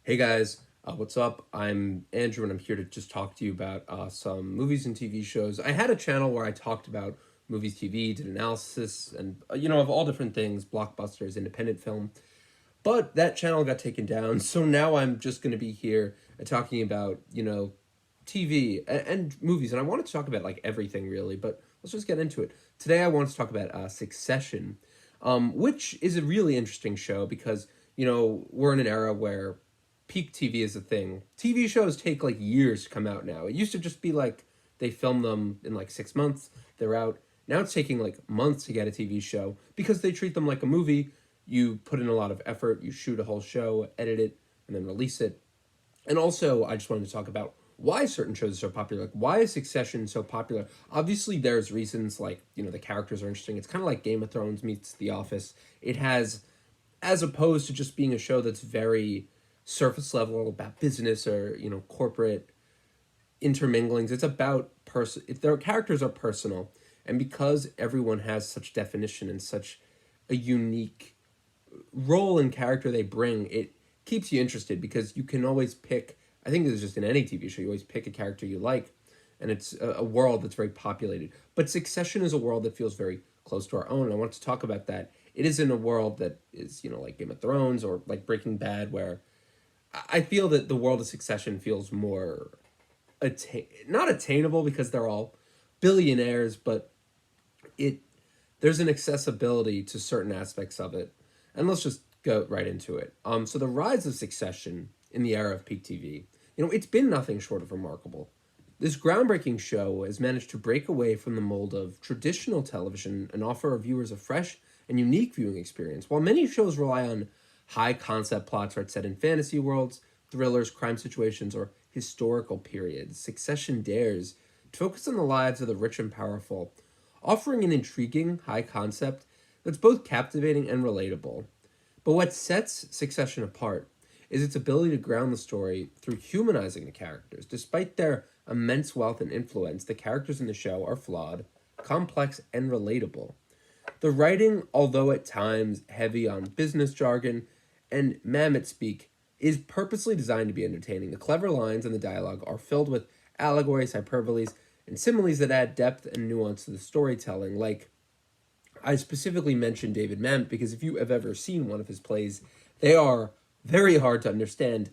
Hey guys, what's up? I'm Andrew and I'm here to just talk to you about some movies and TV shows. I had a channel where I talked about movies, TV, did analysis, and of all different things, blockbusters, independent film. But that channel got taken down, so now I'm just going to be here talking about, TV and movies. And I wanted to talk about like everything really, but let's just get into it. Today I want to talk about Succession, which is a really interesting show because, we're in an era where peak TV is a thing. TV shows take like years to come out now. It used to just be like they film them in like 6 months, they're out. Now it's taking like months to get a TV show because they treat them like a movie. You put in a lot of effort, you shoot a whole show, edit it, and then release it. And also, I just wanted to talk about why certain shows are so popular. Like, why is Succession so popular? Obviously, there's reasons like, the characters are interesting. It's kind of like Game of Thrones meets The Office. It has, as opposed to just being a show that's very surface level about business or, corporate interminglings, it's about if their characters are personal. And because everyone has such definition and such a unique role and character they bring, it keeps you interested because you can always pick. I think this is just in any TV show. You always pick a character you like, and it's a world that's very populated. But Succession is a world that feels very close to our own. And I want to talk about that. It is in a world that is, like Game of Thrones or like Breaking Bad, where I feel that the world of Succession feels more not attainable because they're all billionaires, but it there's an accessibility to certain aspects of it. And let's just go right into it. So the rise of Succession in the era of peak TV, it's been nothing short of remarkable. This groundbreaking show has managed to break away from the mold of traditional television and offer our viewers a fresh and unique viewing experience. While many shows rely on high concept plots are set in fantasy worlds, thrillers, crime situations, or historical periods, Succession dares to focus on the lives of the rich and powerful, offering an intriguing, high concept that's both captivating and relatable. But what sets Succession apart is its ability to ground the story through humanizing the characters. Despite their immense wealth and influence, the characters in the show are flawed, complex, and relatable. The writing, although at times heavy on business jargon and mammoth speak, is purposely designed to be entertaining. The clever lines and the dialogue are filled with allegories, hyperboles, and similes that add depth and nuance to the storytelling. Like, I specifically mentioned David Mamet because if you have ever seen one of his plays, they are very hard to understand.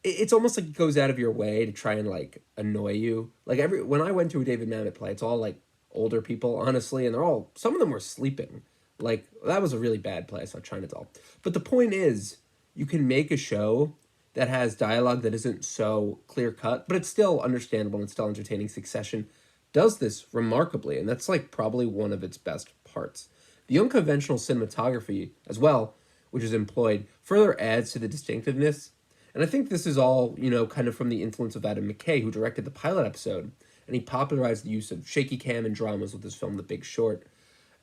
It's almost like it goes out of your way to try and like annoy you. Like when I went to a David Mamet play, it's all like older people, honestly, and some of them were sleeping. Like that was a really bad play. I saw Chinatown. But the point is, you can make a show that has dialogue that isn't so clear cut, but it's still understandable and it's still entertaining. Succession does this remarkably, and that's like probably one of its best parts. The unconventional cinematography as well, which is employed, further adds to the distinctiveness. And I think this is all, kind of from the influence of Adam McKay, who directed the pilot episode, and he popularized the use of shaky cam and dramas with his film The Big Short.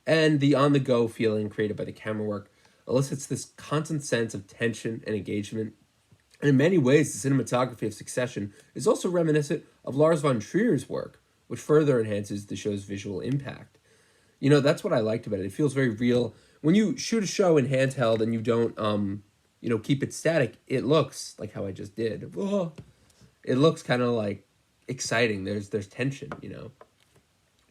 And the on the go feeling created by the camera work elicits this constant sense of tension and engagement. And in many ways, the cinematography of Succession is also reminiscent of Lars von Trier's work, which further enhances the show's visual impact. That's what I liked about it. It feels very real. When you shoot a show in handheld and you don't, keep it static, it looks like how I just did. Oh, it looks kind of like exciting. There's tension.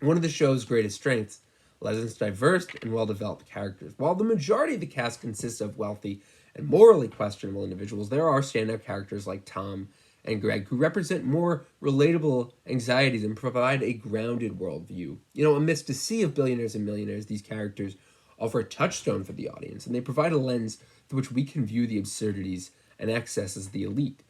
One of the show's greatest strengths lies in its diverse and well-developed characters. While the majority of the cast consists of wealthy and morally questionable individuals, there are standout characters like Tom and Greg who represent more relatable anxieties and provide a grounded worldview. Amidst a sea of billionaires and millionaires, these characters offer a touchstone for the audience, and they provide a lens through which we can view the absurdities and excesses of the elite.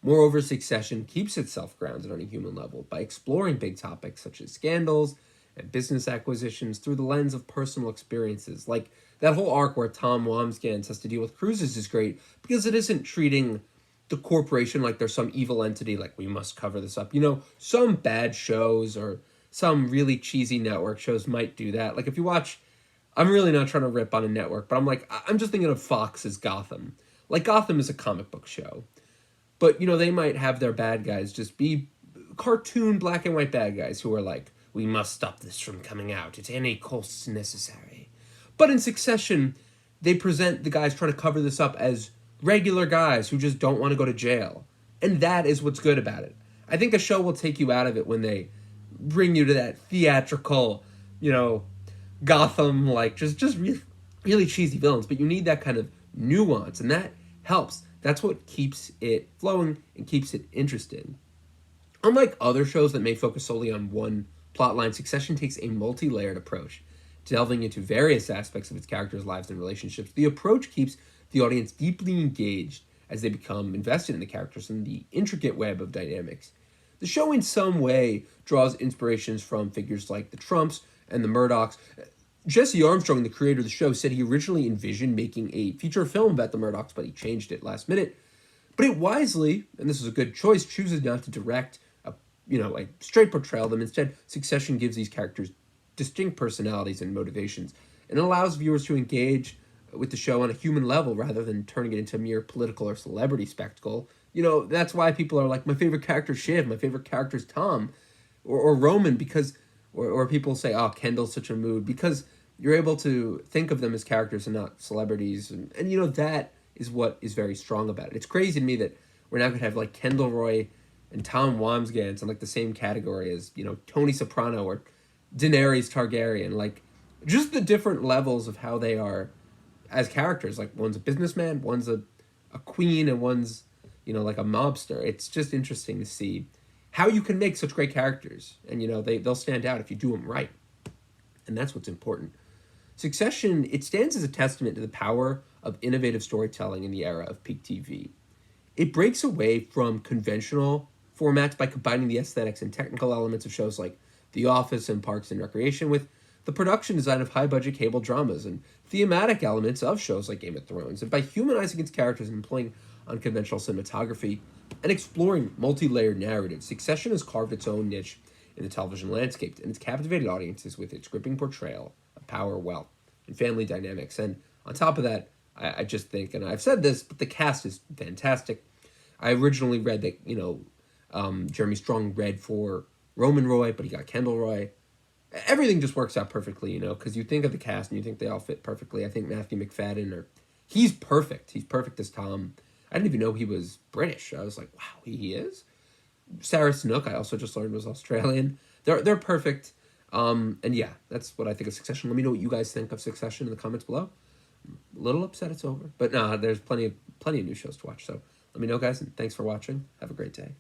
Moreover, Succession keeps itself grounded on a human level by exploring big topics such as scandals and business acquisitions through the lens of personal experiences. Like that whole arc where Tom Wambsgans has to deal with cruises is great because it isn't treating the corporation like they're some evil entity, like we must cover this up. Some bad shows or some really cheesy network shows might do that. Like if you watch, I'm really not trying to rip on a network, but I'm just thinking of Fox's Gotham. Like Gotham is a comic book show. But, they might have their bad guys just be cartoon black and white bad guys who are like, we must stop this from coming out at any costs necessary. But in Succession, they present the guys trying to cover this up as regular guys who just don't want to go to jail. And that is what's good about it. I think a show will take you out of it when they bring you to that theatrical, you know, Gotham, like just really, really cheesy villains. But you need that kind of nuance, and that helps. That's what keeps it flowing and keeps it interesting. Unlike other shows that may focus solely on one plotline, Succession takes a multi layered approach, delving into various aspects of its characters' lives and relationships. The approach keeps the audience deeply engaged as they become invested in the characters and the intricate web of dynamics. The show, in some way, draws inspirations from figures like the Trumps and the Murdochs. Jesse Armstrong, the creator of the show, said he originally envisioned making a feature film about the Murdochs, but he changed it last minute. But it wisely, and this is a good choice, chooses not to direct a straight portrayal of them. Instead, Succession gives these characters distinct personalities and motivations, and allows viewers to engage with the show on a human level rather than turning it into a mere political or celebrity spectacle. That's why people are like, my favorite character is Shiv, my favorite character is Tom, or Roman, because, or people say, oh, Kendall's such a mood, because you're able to think of them as characters and not celebrities. And that is what is very strong about it. It's crazy to me that we're now going to have like Kendall Roy and Tom Wambsgans in like the same category as, Tony Soprano or Daenerys Targaryen. Like, just the different levels of how they are as characters. Like, one's a businessman, one's a queen, and one's, like a mobster. It's just interesting to see how you can make such great characters. And, they'll stand out if you do them right. And that's what's important. Succession, it stands as a testament to the power of innovative storytelling in the era of peak TV. It breaks away from conventional formats by combining the aesthetics and technical elements of shows like The Office and Parks and Recreation with the production design of high-budget cable dramas and thematic elements of shows like Game of Thrones. And by humanizing its characters and employing unconventional cinematography and exploring multi-layered narratives, Succession has carved its own niche in the television landscape, and it's captivated audiences with its gripping portrayal of power, wealth, and family dynamics. And on top of that, I just think, and I've said this, but the cast is fantastic. I originally read that, Jeremy Strong read for Roman Roy, but he got Kendall Roy. Everything just works out perfectly, because you think of the cast and you think they all fit perfectly. I think Matthew McFadden, he's perfect. He's perfect as Tom. I didn't even know he was British. I was like, wow, he is? Sarah Snook, I also just learned, was Australian. They're perfect. And yeah, that's what I think of Succession. Let me know what you guys think of Succession in the comments below. A little upset it's over, but there's plenty of new shows to watch. So let me know, guys, and thanks for watching. Have a great day.